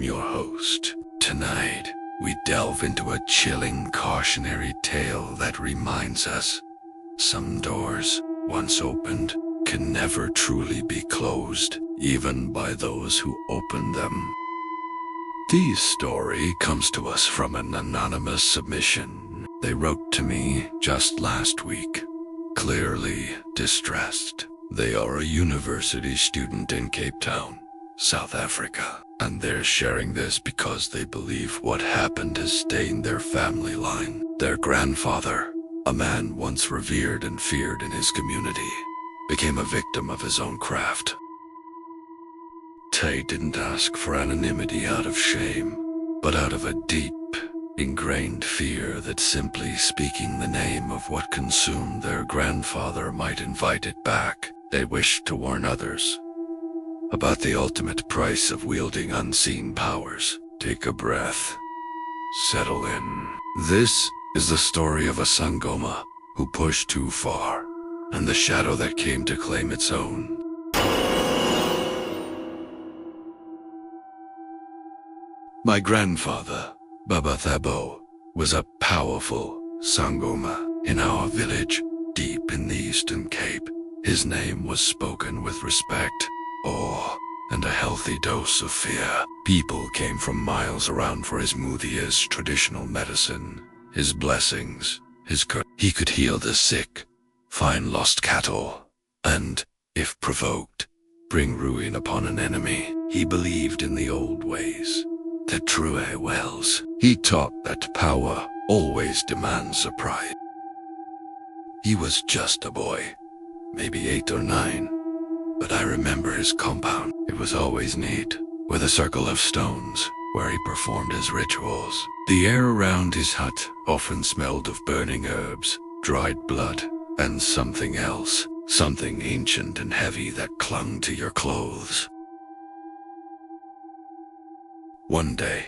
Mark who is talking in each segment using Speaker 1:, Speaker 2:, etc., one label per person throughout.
Speaker 1: I'm your host. Tonight, we delve into a chilling cautionary tale that reminds us some doors, once opened, can never truly be closed, even by those who open them. This story comes to us from an anonymous submission. They wrote to me just last week, clearly distressed. They are a university student in Cape Town, South Africa, and they're sharing this because they believe what happened has stained their family line. Their grandfather, a man once revered and feared in his community, became a victim of his own craft. Tay didn't ask for anonymity out of shame, but out of a deep, ingrained fear that simply speaking the name of what consumed their grandfather might invite it back. They wished to warn others about the ultimate price of wielding unseen powers. Take a breath. Settle in. This is the story of a Sangoma who pushed too far, and the shadow that came to claim its own. My grandfather, Baba Thabo, was a powerful Sangoma in our village, deep in the Eastern Cape. His name was spoken with respect, awe, and a healthy dose of fear. People came from miles around for his muthia's traditional medicine, his blessings, his he could heal the sick, find lost cattle, and, if provoked, bring ruin upon an enemy. He believed in the old ways, the true wells. He taught that power always demands a price. He was just a boy, maybe 8 or 9, but I remember his compound. It was always neat, with a circle of stones where he performed his rituals. The air around his hut often smelled of burning herbs, dried blood, and something else, something ancient and heavy that clung to your clothes. One day,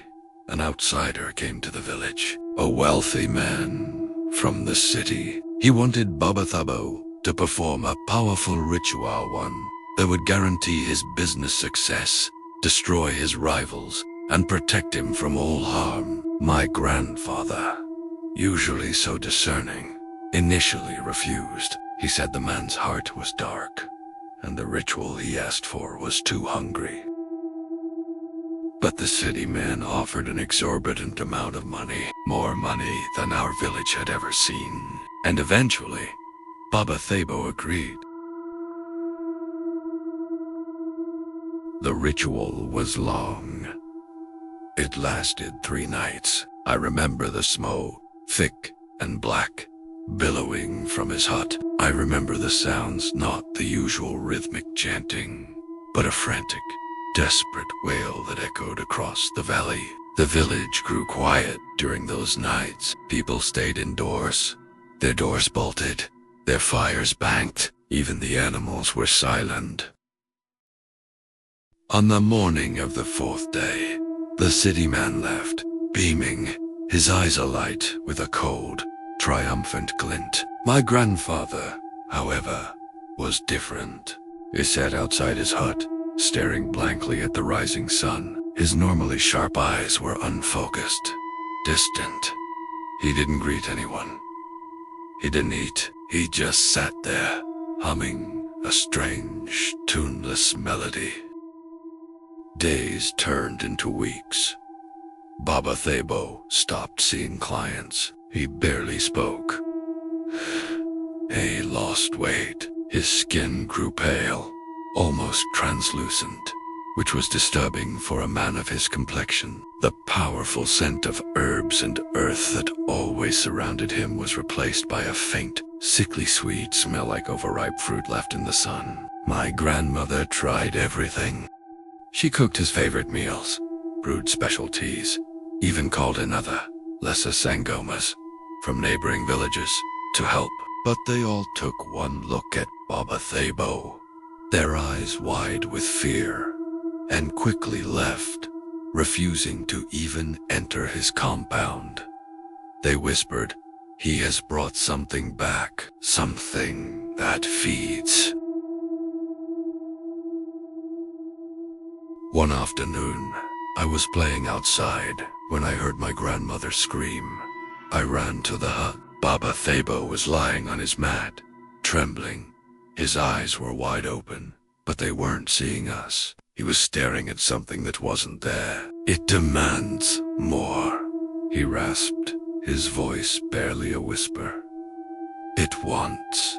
Speaker 1: an outsider came to the village, a wealthy man from the city. He wanted Baba Thabo to perform a powerful ritual, one that would guarantee his business success, destroy his rivals, and protect him from all harm. My grandfather, usually so discerning, initially refused. He said the man's heart was dark, and the ritual he asked for was too hungry. But the city man offered an exorbitant amount of money, more money than our village had ever seen. And eventually, Baba Thabo agreed. The ritual was long. It lasted 3 nights. I remember the smoke, thick and black, billowing from his hut. I remember the sounds, not the usual rhythmic chanting, but a frantic, desperate wail that echoed across the valley. The village grew quiet during those nights. People stayed indoors, their doors bolted, their fires banked. Even the animals were silent. On the morning of the 4th day, the city man left, beaming, his eyes alight with a cold, triumphant glint. My grandfather, however, was different. He sat outside his hut, staring blankly at the rising sun. His normally sharp eyes were unfocused, distant. He didn't greet anyone. He didn't eat. He just sat there, humming a strange, tuneless melody. Days turned into weeks. Baba Thabo stopped seeing clients. He barely spoke. He lost weight. His skin grew pale, almost translucent, which was disturbing for a man of his complexion. The powerful scent of herbs and earth that always surrounded him was replaced by a faint, sickly sweet smell like overripe fruit left in the sun. My grandmother tried everything. She cooked his favorite meals, brewed special teas, even called in other, lesser Sangomas from neighboring villages to help. But they all took one look at Baba Thabo, their eyes wide with fear, and quickly left, refusing to even enter his compound. They whispered, "He has brought something back, something that feeds." One afternoon, I was playing outside when I heard my grandmother scream. I ran to the hut. Baba Thabo was lying on his mat, trembling. His eyes were wide open, but they weren't seeing us. He was staring at something that wasn't there. "It demands more," he rasped, his voice barely a whisper. "It wants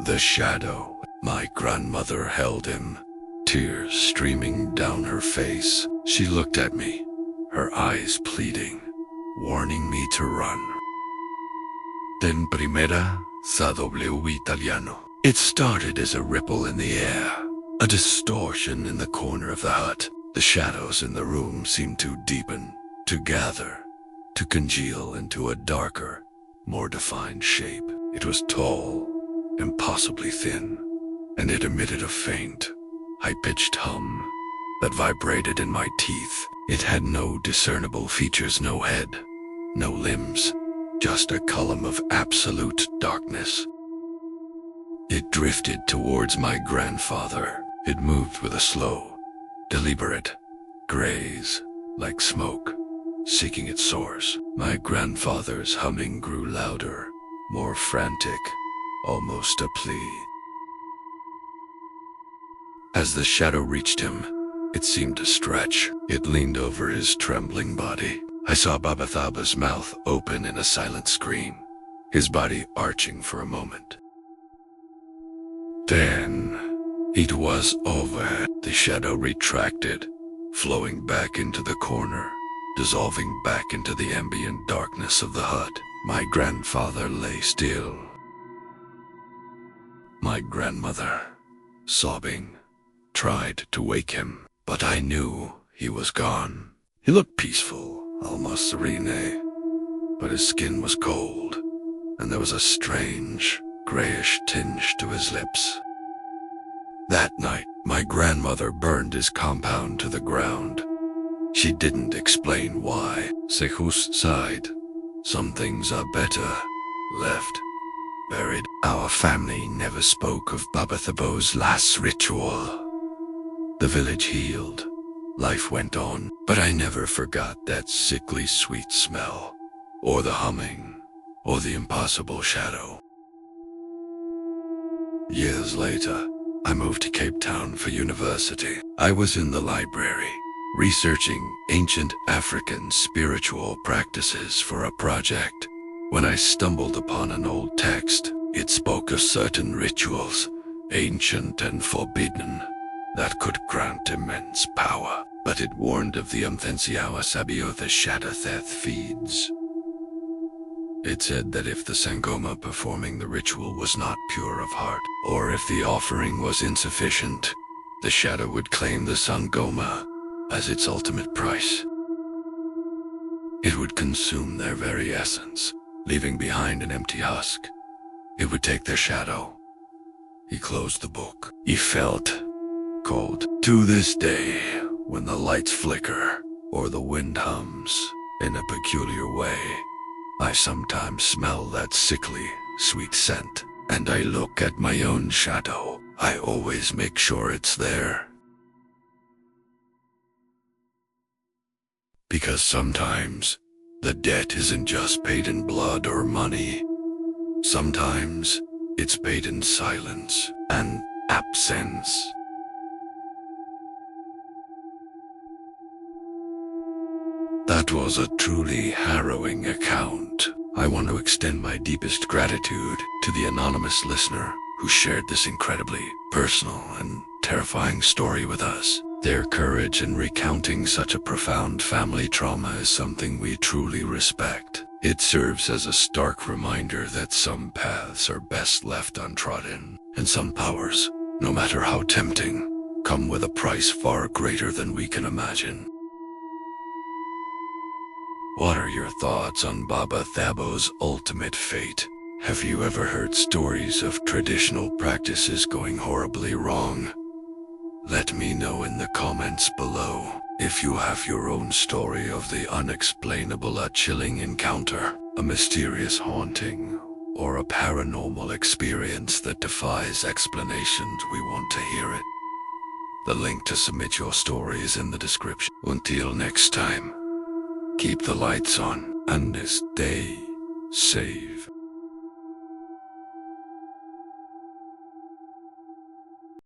Speaker 1: the shadow." My grandmother held him, tears streaming down her face. She looked at me, her eyes pleading, warning me to run. Then primera sa W italiano. It started as a ripple in the air, a distortion in the corner of the hut. The shadows in the room seemed to deepen, to gather, to congeal into a darker, more defined shape. It was tall, impossibly thin, and it emitted a faint, high-pitched hum that vibrated in my teeth. It had no discernible features, no head, no limbs, just a column of absolute darkness. It drifted towards my grandfather. It moved with a slow, deliberate graze, like smoke, seeking its source. My grandfather's humming grew louder, more frantic, almost a plea. As the shadow reached him, it seemed to stretch. It leaned over his trembling body. I saw Baba Thabo's mouth open in a silent scream, his body arching for a moment. Then it was over. The shadow retracted, flowing back into the corner, dissolving back into the ambient darkness of the hut. My grandfather lay still. My grandmother, sobbing, tried to wake him, but I knew he was gone. He looked peaceful, almost serene, but his skin was cold, and there was a strange, grayish tinge to his lips. That night, my grandmother burned his compound to the ground. She didn't explain why. Sehus sighed. Some things are better left buried. Our family never spoke of Baba Thabo's last ritual. The village healed. Life went on, but I never forgot that sickly sweet smell, or the humming, or the impossible shadow. Years later, I moved to Cape Town for university. I was in the library, researching ancient African spiritual practices for a project, when I stumbled upon an old text. It spoke of certain rituals, ancient and forbidden, that could grant immense power, but it warned of the Umthunzi Owesabayo the Shadowtheth feeds. It said that if the Sangoma performing the ritual was not pure of heart, or if the offering was insufficient, the shadow would claim the Sangoma as its ultimate price. It would consume their very essence, leaving behind an empty husk. It would take their shadow. He closed the book. He felt cold. To this day, when the lights flicker or the wind hums in a peculiar way, I sometimes smell that sickly, sweet scent, and I look at my own shadow. I always make sure it's there. Because sometimes, the debt isn't just paid in blood or money. Sometimes, it's paid in silence and absence. That was a truly harrowing account. I want to extend my deepest gratitude to the anonymous listener who shared this incredibly personal and terrifying story with us. Their courage in recounting such a profound family trauma is something we truly respect. It serves as a stark reminder that some paths are best left untrodden, and some powers, no matter how tempting, come with a price far greater than we can imagine. What are your thoughts on Baba Thabo's ultimate fate? Have you ever heard stories of traditional practices going horribly wrong? Let me know in the comments below. If you have your own story of the unexplainable, a chilling encounter, a mysterious haunting, or a paranormal experience that defies explanations, we want to hear it. The link to submit your story is in the description. Until next time, keep the lights on and stay safe.